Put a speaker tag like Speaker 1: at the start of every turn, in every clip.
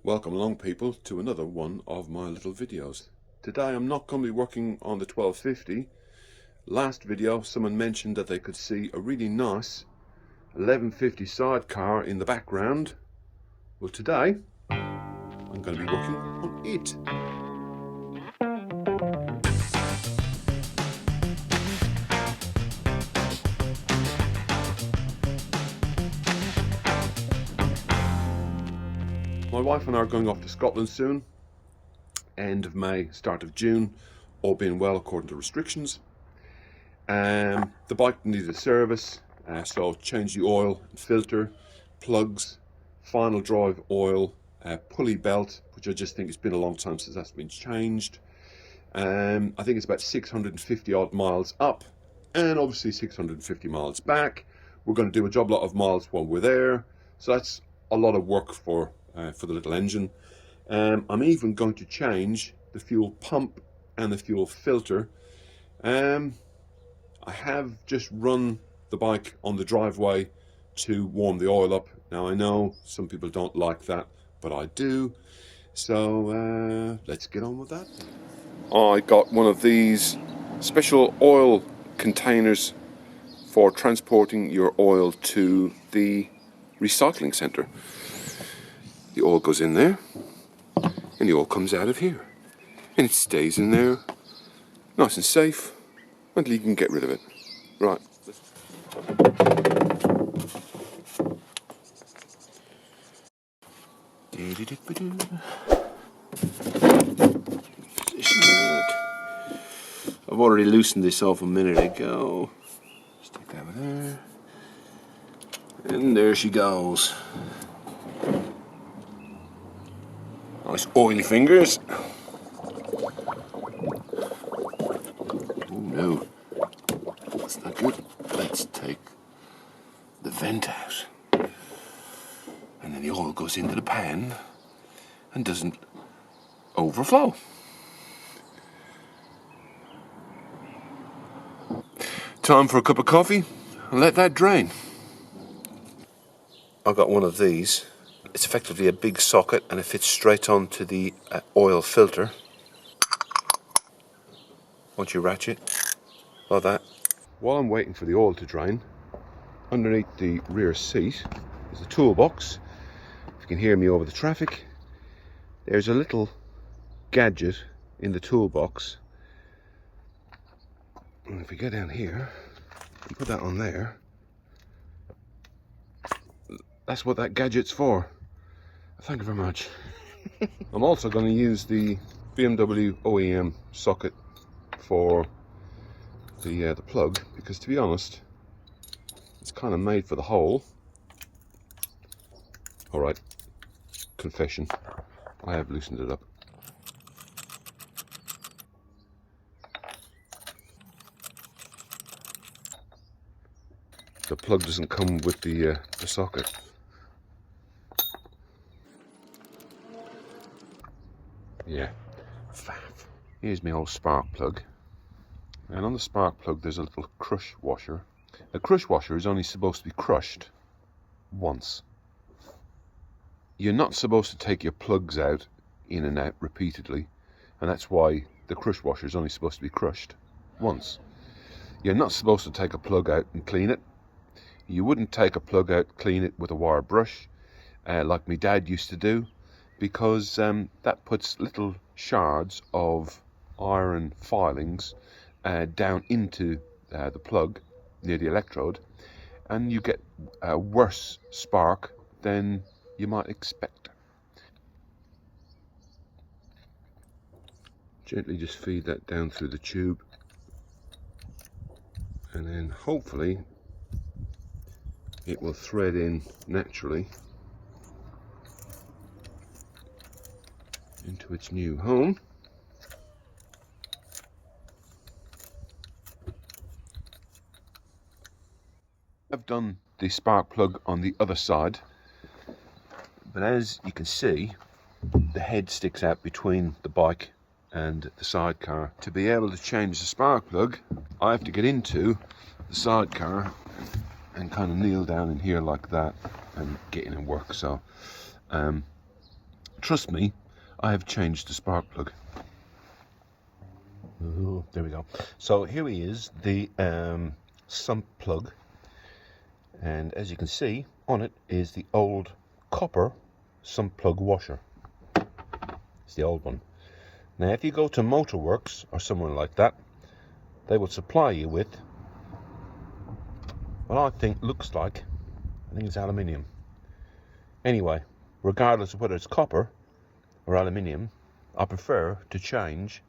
Speaker 1: Welcome along people to another one of my little videos. Today I'm not going to be working on the 1250. Last video someone mentioned that they could see a really nice 1150 sidecar in the background. Well, today I'm going to be working on it. My wife and I are going off to Scotland soon, end of May, start of June, all being well according to restrictions. The bike needed a service, so change the oil and filter, plugs, final drive oil, pulley belt, which I just think it's been a long time since that's been changed. I think it's about 650 odd miles up and obviously 650 miles back. We're going to do a job lot of miles while we're there, so that's a lot of work for the little engine. I'm even going to change the fuel pump and the fuel filter. I have just run the bike on the driveway to warm the oil up. Now I know some people don't like that, but I do. So let's get on with that. I got one of these special oil containers for transporting your oil to the recycling centre. The oil goes in there and the oil comes out of here and it stays in there nice and safe until you can get rid of it. Right. Position that. I've already loosened this off a minute ago. Stick that there. And there she goes. Nice oily fingers. Oh no, that's not good. Let's take the vent out. And then the oil goes into the pan and doesn't overflow. Time for a cup of coffee and let that drain. I've got one of these. It's effectively a big socket and it fits straight onto the oil filter. Once you ratchet, like that. While I'm waiting for the oil to drain, underneath the rear seat is a toolbox. If you can hear me over the traffic, there's a little gadget in the toolbox. And if we go down here and put that on there, that's what that gadget's for. Thank you very much. I'm also going to use the BMW OEM socket for the plug, because to be honest, it's kind of made for the hole. Alright, confession, I have loosened it up. The plug doesn't come with the socket. Yeah, faff. Here's my old spark plug. And on the spark plug there's a little crush washer. A crush washer is only supposed to be crushed once. You're not supposed to take your plugs out in and out repeatedly, and that's why the crush washer is only supposed to be crushed once. You're not supposed to take a plug out and clean it. You wouldn't take a plug out, clean it with a wire brush, like my dad used to do, because that puts little shards of iron filings down into the plug near the electrode, and you get a worse spark than you might expect. Gently just feed that down through the tube, and then hopefully it will thread in naturally into its new home. I've done the spark plug on the other side, but as you can see, the head sticks out between the bike and the sidecar. To be able to change the spark plug, I have to get into the sidecar and kind of kneel down in here like that and get in and work. So Trust me, I have changed the spark plug.
Speaker 2: Ooh, there we go. So here he is, the Sump Plug, and as you can see on it is the old copper Sump Plug washer. It's the old one. Now if you go to Motorworks or somewhere like that, they will supply you with what I think looks like, I think it's aluminium. Anyway, regardless of whether it's copper or aluminium, I prefer to change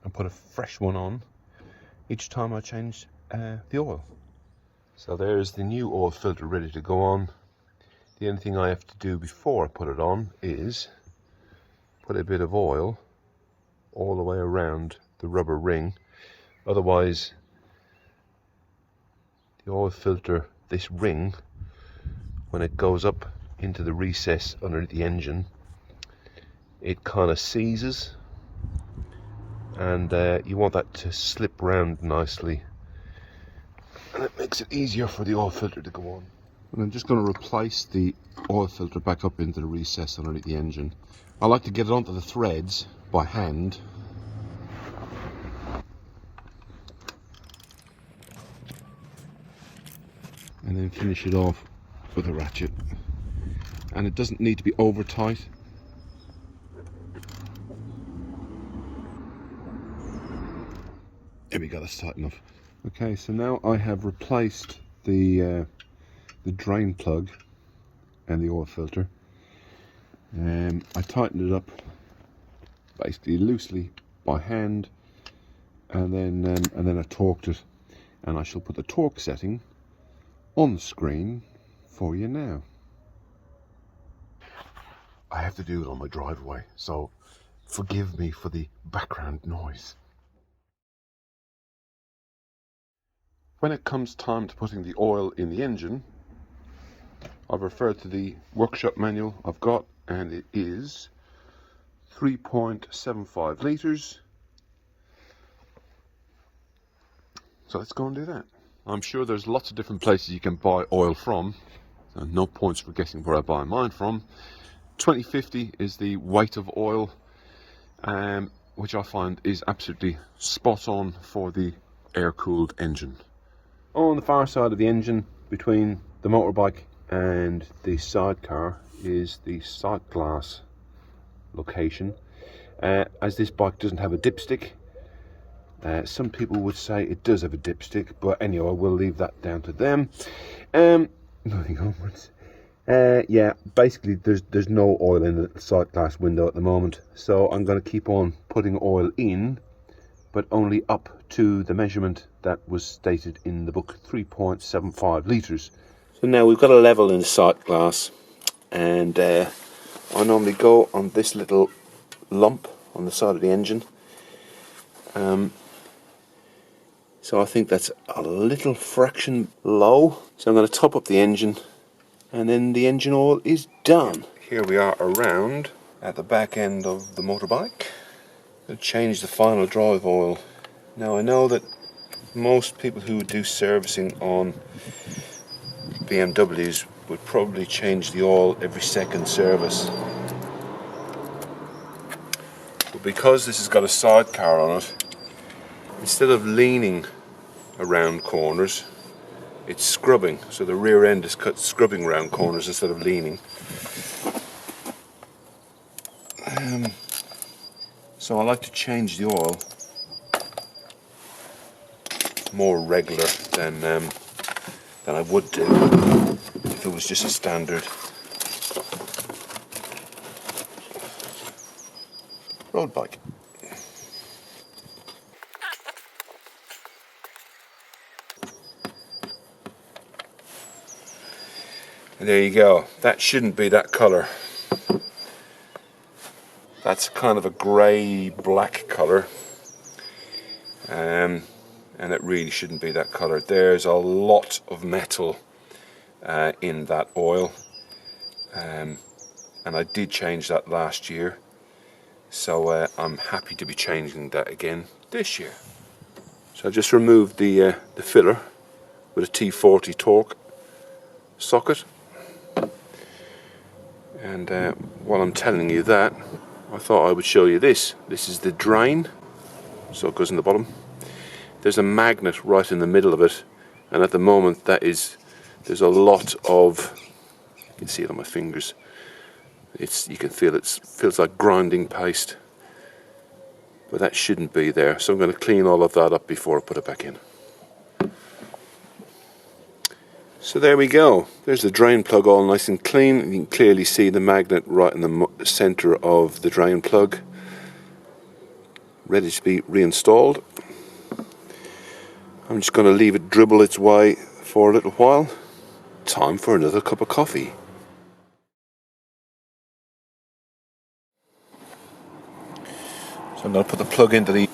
Speaker 2: and put a fresh one on each time I change the oil. So there's the new oil filter ready to go on. The only thing I have to do before I put it on is put a bit of oil all the way around the rubber ring. Otherwise, the oil filter, this ring, when it goes up into the recess underneath the engine, it kind of seizes, and you want that to slip round nicely, and it makes it easier for the oil filter to go on.
Speaker 1: And I'm just going to replace the oil filter back up into the recess underneath the engine. I like to get it onto the threads by hand. And then finish it off with a ratchet. And it doesn't need to be over tight. There we go, that's tight enough. Okay, so now I have replaced the drain plug and the oil filter. I tightened it up basically loosely by hand, and then I torqued it, and I shall put the torque setting on the screen for you now. I have to do it on my driveway, so forgive me for the background noise. When it comes time to putting the oil in the engine, I've referred to the workshop manual I've got, and it is 3.75 litres. So let's go and do that. I'm sure there's lots of different places you can buy oil from, so no points for guessing where I buy mine from. 2050 is the weight of oil, which I find is absolutely spot on for the air-cooled engine. On the far side of the engine, between the motorbike and the sidecar, is the sight glass location. As this bike doesn't have a dipstick, some people would say it does have a dipstick, but anyway, we'll leave that down to them. Moving onwards. Yeah, basically there's no oil in the sight glass window at the moment, so I'm going to keep on putting oil in, but only up to the measurement that was stated in the book, 3.75 litres. So now we've got a level in the sight glass, and I normally go on this little lump on the side of the engine. So I think that's a little fraction low. So I'm going to top up the engine, and then the engine oil is done. Here we are around at the back end of the motorbike. I'll change the final drive oil. Now I know that most people who do servicing on BMWs would probably change the oil every second service. But because this has got a sidecar on it, instead of leaning around corners, it's scrubbing. So the rear end is scrubbing around corners instead of leaning. So I like to change the oil more regular than I would do if it was just a standard road bike. And there you go. That shouldn't be that colour. That's kind of a grey black colour, and it really shouldn't be that colour. There's a lot of metal in that oil, and I did change that last year, so I'm happy to be changing that again this year. So I just removed the filler with a T40 torque socket,
Speaker 2: And while I'm telling you that, I thought I would show you this. This is the drain, so it goes in the bottom. There's a magnet right in the middle of it, and at the moment there's a lot of, you can see it on my fingers, you can feel it feels like grinding paste, but that shouldn't be there, so I'm going to clean all of that up before I put it back in. So there we go, there's the drain plug all nice and clean, and you can clearly see the magnet right in the centre of the drain plug, ready to be reinstalled. I'm just going to leave it dribble its way for a little while. Time for another cup of coffee. So I'm going to put the plug into the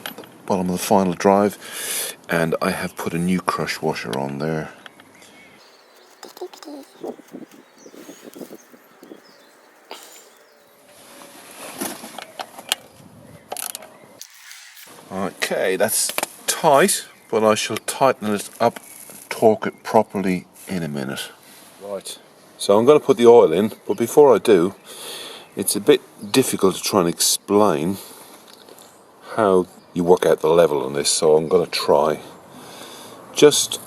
Speaker 2: bottom of the final drive, and I have put a new crush washer on there. Okay, that's tight, but I shall tighten it up and torque it properly in a minute. Right, so I'm going to put the oil in, but before I do, it's a bit difficult to try and explain how you work out the level on this, so I'm going to try. Just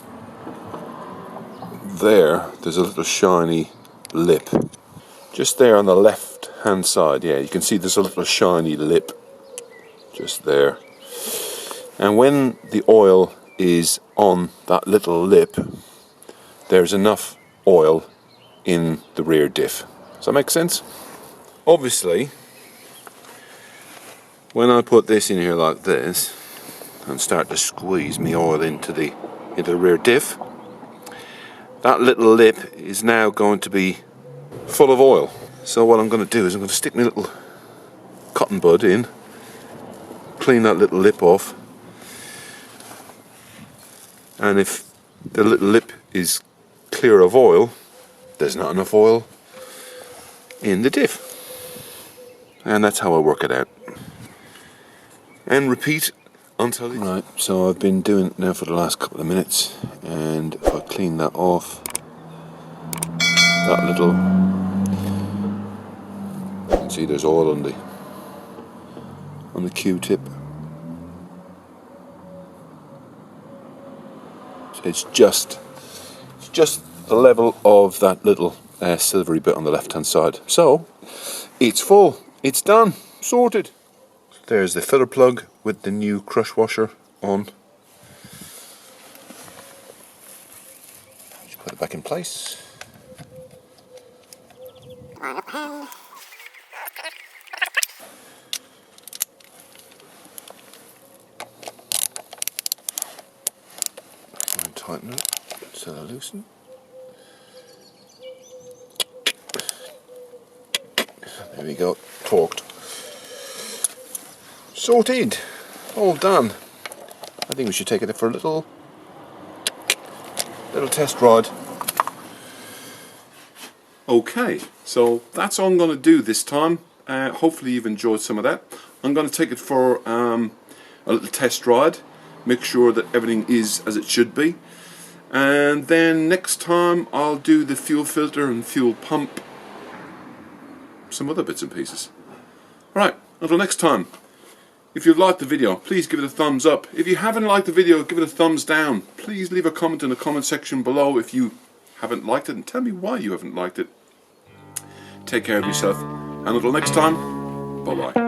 Speaker 2: there's a little shiny lip. Just there on the left hand side, yeah, you can see there's a little shiny lip just there. And when the oil is on that little lip, there's enough oil in the rear diff. Does that make sense? Obviously, when I put this in here like this and start to squeeze me oil into the rear diff, that little lip is now going to be full of oil. So what I'm going to do is I'm going to stick my little cotton bud in, clean that little lip off, and if the little lip is clear of oil, there's not enough oil in the diff. And that's how I work it out. And repeat until it's... Right, so I've been doing it now for the last couple of minutes, and if I clean that off, that little... You can see there's oil on the Q-tip. It's just the level of that little silvery bit on the left hand side. So it's full, it's done, sorted. There's the filler plug with the new crush washer on. Just put it back in place. And tighten it so they're loosened. There we go, torqued. Sorted, all done. I think we should take it for a little test ride.
Speaker 1: Okay, so that's all I'm going to do this time. Hopefully you've enjoyed some of that. I'm going to take it for a little test ride, make sure that everything is as it should be, and then next time I'll do the fuel filter and fuel pump, some other bits and pieces. Alright, until next time, if you've liked the video, please give it a thumbs up. If you haven't liked the video, give it a thumbs down. Please leave a comment in the comment section below if you haven't liked it, and tell me why you haven't liked it. Take care of yourself, and until next time, bye bye.